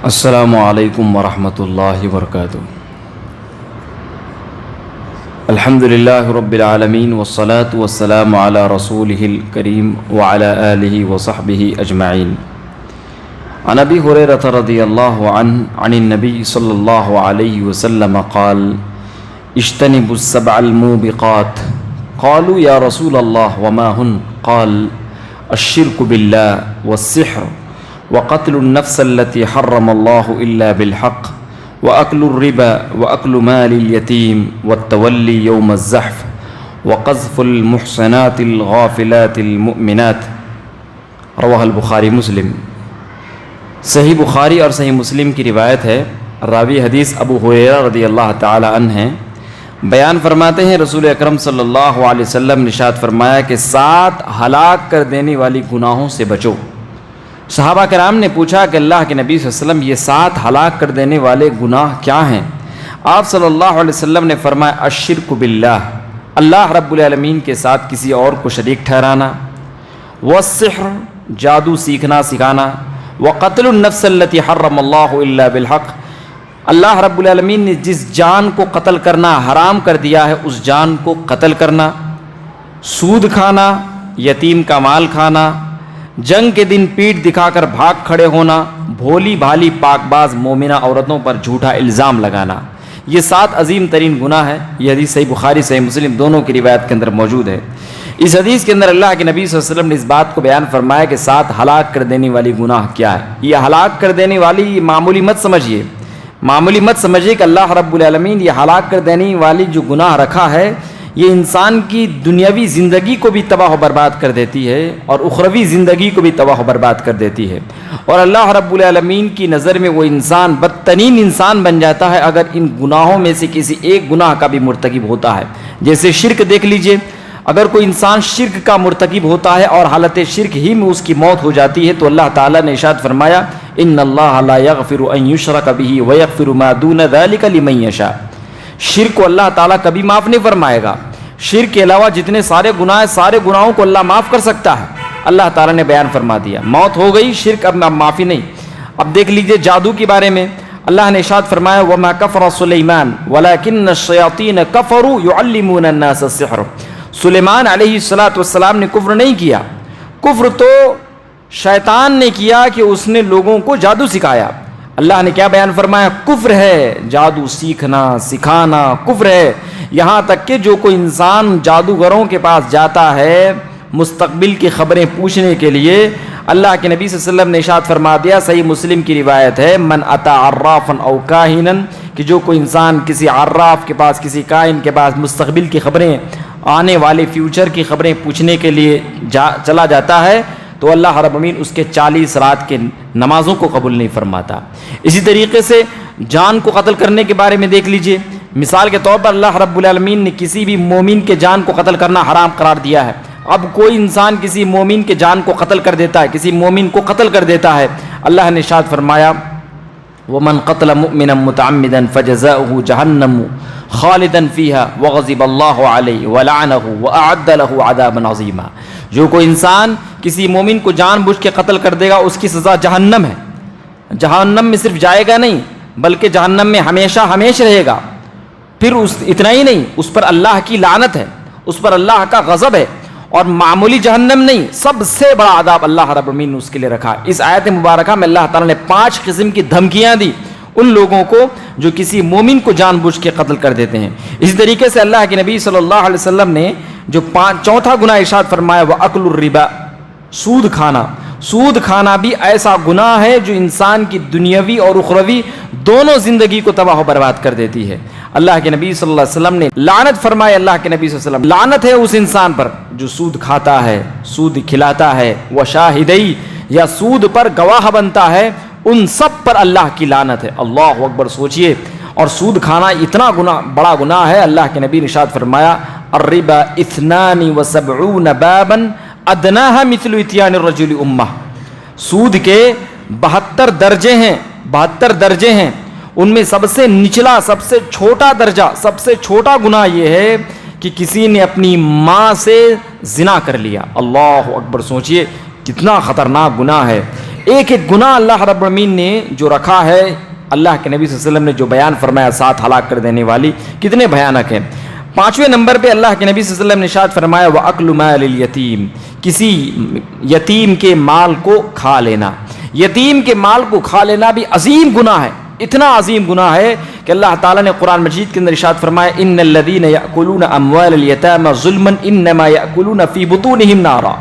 السلام علیکم ورحمۃ اللہ وبرکاتہ۔ الحمد للہ رب العالمین والصلاة والسلام علی رسولہ الکریم وعلی آلہ وصحبہ اجمعین۔ عن ابی ہریرہ رضی اللہ عنہ عن النبی صلی اللہ علیہ وسلم قال اجتنبوا السبع الموبقات قالوا یا رسول اللہ وما ہن قال الشرک باللہ والسحر وقتل النفس التي حرم الله إلا بالحق وأكل الربا وأكل مال اليتيم والتولي يوم الزحف وقذف المحصنات الغافلات المؤمنات۔ رواہ البخاری مسلم۔ صحیح بخاری اور صحیح مسلم کی روایت ہے۔ راوی حدیث ابو ہریرہ رضی اللہ تعالی عنہ ہیں۔ بیان فرماتے ہیں رسول اکرم صلی اللہ علیہ وسلم نے ارشاد فرمایا کہ 7 ہلاک کر دینے والی گناہوں سے بچو۔ صحابہ کرام نے پوچھا کہ اللہ کے نبی صلی اللہ علیہ وسلم یہ 7 ہلاک کر دینے والے گناہ کیا ہیں؟ آپ صلی اللہ علیہ وسلم نے فرمایا الشرک باللہ، اللہ رب العالمین کے ساتھ کسی اور کو شریک ٹھہرانا، والسحر، جادو سیکھنا سکھانا، وقتل النفس التي حرم اللہ الا بالحق، اللہ رب العالمین نے جس جان کو قتل کرنا حرام کر دیا ہے اس جان کو قتل کرنا، سود کھانا، یتیم کا مال کھانا، جنگ کے دن پیٹھ دکھا کر بھاگ کھڑے ہونا، بھولی بھالی پاک باز مومنہ عورتوں پر جھوٹا الزام لگانا، یہ 7 عظیم ترین گناہ ہے۔ یہ حدیث صحیح بخاری صحیح مسلم دونوں کی روایت کے اندر موجود ہے۔ اس حدیث کے اندر اللہ کے نبی صلی اللہ علیہ وسلم نے اس بات کو بیان فرمایا کہ 7 ہلاک کر دینے والی گناہ کیا ہے۔ یہ ہلاک کر دینے والی یہ معمولی مت سمجھیے، معمولی مت سمجھیے کہ اللہ رب العالمین یہ ہلاک کر دینے والی جو گناہ رکھا ہے یہ انسان کی دنیاوی زندگی کو بھی تباہ و برباد کر دیتی ہے اور اخروی زندگی کو بھی تباہ و برباد کر دیتی ہے، اور اللہ رب العالمین کی نظر میں وہ انسان بدترین انسان بن جاتا ہے اگر ان گناہوں میں سے کسی ایک گناہ کا بھی مرتکب ہوتا ہے۔ جیسے شرک دیکھ لیجئے، اگر کوئی انسان شرک کا مرتکب ہوتا ہے اور حالت شرک ہی میں اس کی موت ہو جاتی ہے تو اللہ تعالیٰ نے ارشاد فرمایا ان اللہ لا یغفر ان یشرک بہ ویغفر ما دون ذلک لمن یشاء۔ شرک کو اللہ تعالیٰ کبھی معاف نہیں فرمائے گا۔ شرک کے علاوہ جتنے سارے گناہ ہیں سارے گناہوں کو اللہ معاف کر سکتا ہے۔ اللہ تعالیٰ نے بیان فرما دیا، موت ہو گئی، شرک اب معافی نہیں۔ اب دیکھ لیجئے جادو کے بارے میں اللہ نے ارشاد فرمایا وما کفر سلیمان ولکن الشیاطین کفروا یعلمون الناس السحر۔ سلیمان علیہ السلام نے کفر نہیں کیا، کفر تو شیطان نے کیا کہ اس نے لوگوں کو جادو سکھایا۔ اللہ نے کیا بیان فرمایا؟ کفر ہے جادو سیکھنا سکھانا، کفر ہے۔ یہاں تک کہ جو کوئی انسان جادوگروں کے پاس جاتا ہے مستقبل کی خبریں پوچھنے کے لیے، اللہ کے نبی صلی اللہ علیہ وسلم نے ارشاد فرما دیا، صحیح مسلم کی روایت ہے من اتا عرافا او کاہنا، کہ جو کوئی انسان کسی عراف کے پاس کسی کاہن کے پاس مستقبل کی خبریں آنے والے فیوچر کی خبریں پوچھنے کے لیے چلا جاتا ہے تو اللہ رب العالمین اس کے 40 رات کے نمازوں کو قبول نہیں فرماتا۔ اسی طریقے سے جان کو قتل کرنے کے بارے میں دیکھ لیجئے، مثال کے طور پر اللہ رب العالمین نے کسی بھی مومن کے جان کو قتل کرنا حرام قرار دیا ہے۔ اب کوئی انسان کسی مومن کے جان کو قتل کر دیتا ہے، کسی مومن کو قتل کر دیتا ہے، اللہ نے ارشاد فرمایا ومن قتل مؤمنا متعمدا فجزاؤه جہنم خالدا فيها وغضب الله عليه ولعنه واعد له عذابا عظیما۔ جو کوئی انسان کسی مومن کو جان بوجھ کے قتل کر دے گا اس کی سزا جہنم ہے۔ جہنم میں صرف جائے گا نہیں بلکہ جہنم میں ہمیشہ ہمیشہ رہے گا۔ پھر اتنا ہی نہیں، اس پر اللہ کی لعنت ہے، اس پر اللہ کا غضب ہے، اور معمولی جہنم نہیں، سب سے بڑا عذاب اللہ رب العالمین نے اس کے لیے رکھا۔ اس آیت مبارکہ میں اللہ تعالیٰ نے 5 قسم کی دھمکیاں دی ان لوگوں کو جو کسی مومن کو جان بوجھ کے قتل کر دیتے ہیں۔ اسی طریقے سے اللہ کے نبی صلی اللہ علیہ وسلم نے جو 4تھا گناہ ارشاد فرمایا وَأَكْلُ الرِّبَا، سود کھانا۔ سود کھانا بھی ایسا گناہ ہے جو انسان کی دنیاوی اور اخروی دونوں زندگی کو تباہ و برباد کر دیتی ہے۔ اللہ کے نبی صلی اللہ علیہ وسلم نے لعنت فرمائے، اللہ کے نبی صلی اللہ علیہ وسلم لعنت ہے اس انسان پر جو سود کھاتا ہے، سود کھلاتا ہے، وشاہدی یا سود پر گواہ بنتا ہے، ان سب پر اللہ کی لعنت ہے۔ اللہ اکبر، سوچئے، اور سود کھانا اتنا بڑا گناہ ہے، اللہ کے نبی نے ارشاد فرمایا الربا 72 بابا ادناها مثل اتيان الرجل امہ۔ سود کے 72 درجے ہیں، ان میں سب سے نچلا، سب سے چھوٹا درجہ، سب سے چھوٹا گناہ یہ ہے کہ کسی نے اپنی ماں سے زنا کر لیا۔ اللہ اکبر، سوچئے کتنا خطرناک گناہ ہے۔ ایک ایک گناہ اللہ رب العالمین نے جو رکھا ہے، اللہ کے نبی صلی اللہ علیہ وسلم نے جو بیان فرمایا 7 ہلاک کر دینے والی، کتنے بھیانک ہیں۔ 5ویں نمبر پہ اللہ کے نبی صلی اللہ علیہ وسلم نے ارشاد فرمایا وَأَكْلُ مَالِ الْيَتِيمِ، کسی یتیم کے مال کو کھا لینا۔ یتیم کے مال کو کھا لینا بھی عظیم گناہ ہے، اتنا عظیم گناہ ہے کہ اللہ تعالیٰ نے قرآن مجید کے اندر ارشاد فرمایا ان الذین یأکلون اموال الیتامی ظلما انما یأکلون فی بطونہم نارا،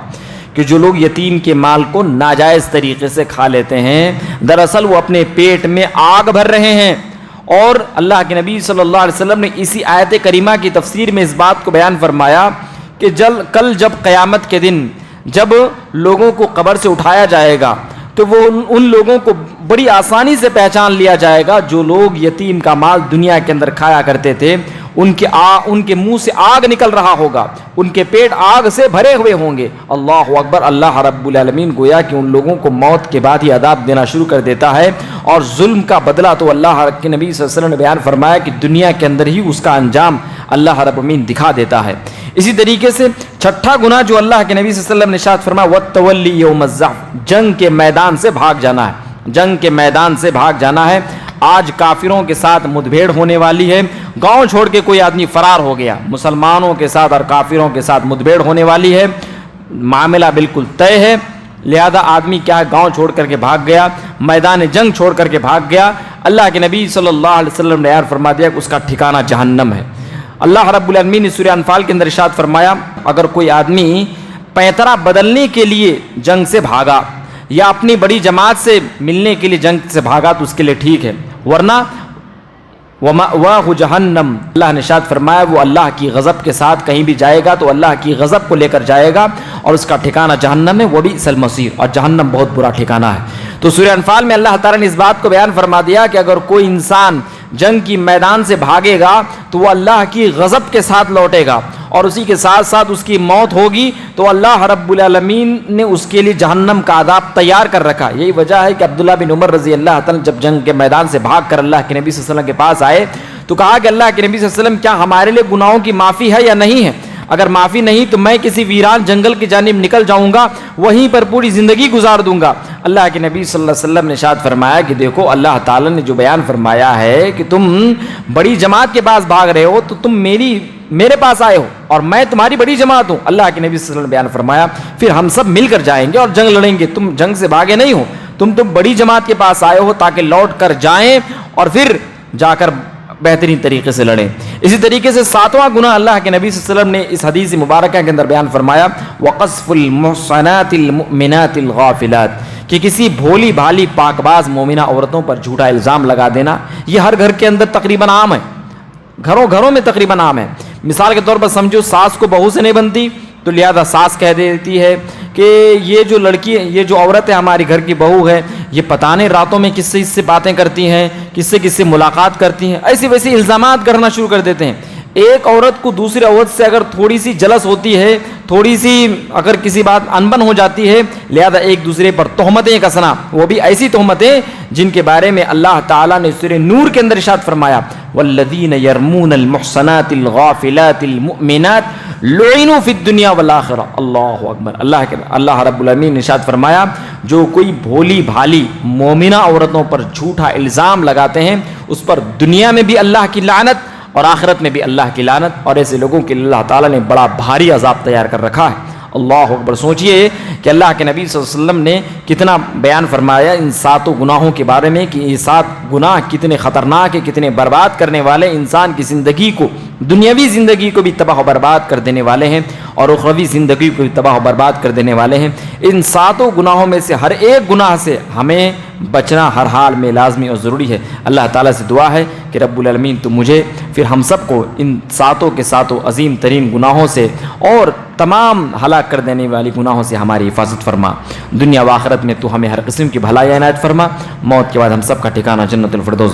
کہ جو لوگ یتیم کے مال کو ناجائز طریقے سے کھا لیتے ہیں دراصل وہ اپنے پیٹ میں آگ بھر رہے ہیں۔ اور اللہ کے نبی صلی اللہ علیہ وسلم نے اسی آیت کریمہ کی تفسیر میں اس بات کو بیان فرمایا کہ کل جب قیامت کے دن جب لوگوں کو قبر سے اٹھایا جائے گا تو وہ ان لوگوں کو بڑی آسانی سے پہچان لیا جائے گا جو لوگ یتیم کا مال دنیا کے اندر کھایا کرتے تھے، ان کے منہ سے آگ نکل رہا ہوگا، ان کے پیٹ آگ سے بھرے ہوئے ہوں گے۔ اللہ اکبر، اللہ رب العالمین گویا کہ ان لوگوں کو موت کے بعد ہی عذاب دینا شروع کر دیتا ہے، اور ظلم کا بدلہ تو اللہ کے نبی صلی اللہ علیہ وسلم نے بیان فرمایا کہ دنیا کے اندر ہی اس کا انجام اللہ رب العالمین دکھا دیتا ہے۔ اسی طریقے سے 6واں گناہ جو اللہ کے نبی صلی اللہ علیہ وسلم نے ارشاد فرمایا وَالتَّوَلِّ يَوْمَ الزَّحْفِ، جنگ کے میدان سے بھاگ جانا ہے، جنگ کے میدان سے بھاگ جانا ہے۔ آج کافروں کے ساتھ مدبھیڑ ہونے والی ہے، گاؤں چھوڑ کے کوئی آدمی فرار ہو گیا، مسلمانوں کے ساتھ اور کافروں کے ساتھ مدبھیڑ ہونے والی ہے، معاملہ بالکل طے ہے، لہذا آدمی کیا ہے گاؤں چھوڑ کر کے بھاگ گیا، میدان جنگ چھوڑ کر کے بھاگ گیا، اللہ کے نبی صلی اللہ علیہ وسلم نے بیان فرما دیا کہ اس کا ٹھکانہ جہنم ہے۔ اللہ رب العالمین نے سورہ انفال کے اندر ارشاد فرمایا اگر کوئی آدمی پیترا بدلنے کے لیے جنگ سے بھاگا یا اپنی بڑی جماعت سے ملنے کے لیے جنگ سے بھاگا تو اس کے لیے ٹھیک ہے، ورنہ وَمَأْوَاهُ جہنم، اللہ نے ارشاد فرمایا وہ اللہ کی غضب کے ساتھ کہیں بھی جائے گا تو اللہ کی غضب کو لے کر جائے گا اور اس کا ٹھکانہ جہنم ہے، وَبِئْسَ الْمَصِيرُ، اور جہنم بہت برا ٹھکانہ ہے۔ تو سورہ انفال میں اللہ تعالیٰ نے اس بات کو بیان فرما دیا کہ اگر کوئی انسان جنگ کی میدان سے بھاگے گا تو وہ اللہ کی غضب کے ساتھ لوٹے گا، اور اسی کے ساتھ ساتھ اس کی موت ہوگی تو اللہ رب العالمین نے اس کے لیے جہنم کا عذاب تیار کر رکھا۔ یہی وجہ ہے کہ عبداللہ بن عمر رضی اللہ تعالیٰ جب جنگ کے میدان سے بھاگ کر اللہ کے نبی صلی اللہ علیہ وسلم کے پاس آئے تو کہا کہ اللہ کے نبی صلی اللہ علیہ وسلم کیا ہمارے لیے گناہوں کی معافی ہے یا نہیں ہے؟ اگر معافی نہیں تو میں کسی ویران جنگل کی جانب نکل جاؤں گا، وہیں پر پوری زندگی گزار دوں گا۔ اللہ کے نبی صلی اللہ علیہ وسلم نے ارشاد فرمایا کہ دیکھو اللہ تعالیٰ نے جو بیان فرمایا ہے کہ تم بڑی جماعت کے پاس بھاگ رہے ہو تو تم میرے پاس آئے ہو اور میں تمہاری بڑی جماعت ہوں۔ اللہ کے نبی صلی اللہ علیہ وسلم نے بیان فرمایا پھر ہم سب مل کر جائیں گے اور جنگ لڑیں گے، تم جنگ سے بھاگے نہیں ہو، تم بڑی جماعت کے پاس آئے ہو تاکہ لوٹ کر جائیں اور پھر جا کر بہترین طریقے سے لڑیں۔ اسی طریقے سے 7واں گناہ اللہ کے نبی صلی اللہ علیہ وسلم نے اس حدیث مبارکہ کے اندر بیان فرمایا وَقَذْفُ الْمُحْصَنَاتِ الْمُؤْمِنَاتِ الْغَافِلَاتِ، کہ کسی بھولی بھالی پاک باز مومنہ عورتوں پر جھوٹا الزام لگا دینا، یہ ہر گھر کے اندر تقریباً عام ہے، گھروں میں تقریباً عام ہے۔ مثال کے طور پر سمجھو ساس کو بہو سے نہیں بنتی تو لہذا ساس کہہ دیتی ہے کہ یہ جو لڑکی ہے، یہ جو عورت ہے ہماری گھر کی بہو ہے، یہ پتہ نہیں راتوں میں کس سے باتیں کرتی ہیں، کس سے ملاقات کرتی ہیں، ایسی ویسی الزامات کرنا شروع کر دیتے ہیں۔ ایک عورت کو دوسری عورت سے اگر تھوڑی سی جلس ہوتی ہے، تھوڑی سی اگر کسی بات انبن ہو جاتی ہے، لہذا ایک دوسرے پر تہمتیں کسنا، وہ بھی ایسی تہمتیں جن کے بارے میں اللہ تعالیٰ نے سورہ نور کے اندر ارشاد فرمایا والذین یرمون المحصنات الغافلات المؤمنات لعنوا فی الدنیا والآخرہ۔ اللہ اکبر، اللہ رب العالمین نے ارشاد فرمایا جو کوئی بھولی بھالی مومنہ عورتوں پر جھوٹا الزام لگاتے ہیں اس پر دنیا میں بھی اللہ کی لعنت اور آخرت میں بھی اللہ کی لعنت، اور ایسے لوگوں کے اللہ تعالیٰ نے بڑا بھاری عذاب تیار کر رکھا ہے۔ اللہ اکبر، سوچئے کہ اللہ کے نبی صلی اللہ علیہ وسلم نے کتنا بیان فرمایا ان 7 گناہوں کے بارے میں کہ یہ 7 گناہ کتنے خطرناک ہیں، کتنے برباد کرنے والے، انسان کی زندگی کو، دنیاوی زندگی کو بھی تباہ و برباد کر دینے والے ہیں اور اخروی زندگی کو بھی تباہ و برباد کر دینے والے ہیں۔ ان 7 گناہوں میں سے ہر ایک گناہ سے ہمیں بچنا ہر حال میں لازمی اور ضروری ہے۔ اللہ تعالیٰ سے دعا ہے کہ رب العالمین تو مجھے پھر ہم سب کو ان 7 کے 7 عظیم ترین گناہوں سے اور تمام ہلاک کر دینے والی گناہوں سے ہماری حفاظت فرما، دنیا و آخرت میں تو ہمیں ہر قسم کی بھلائی عنایت فرما، موت کے بعد ہم سب کا ٹھکانہ جنت الفردوس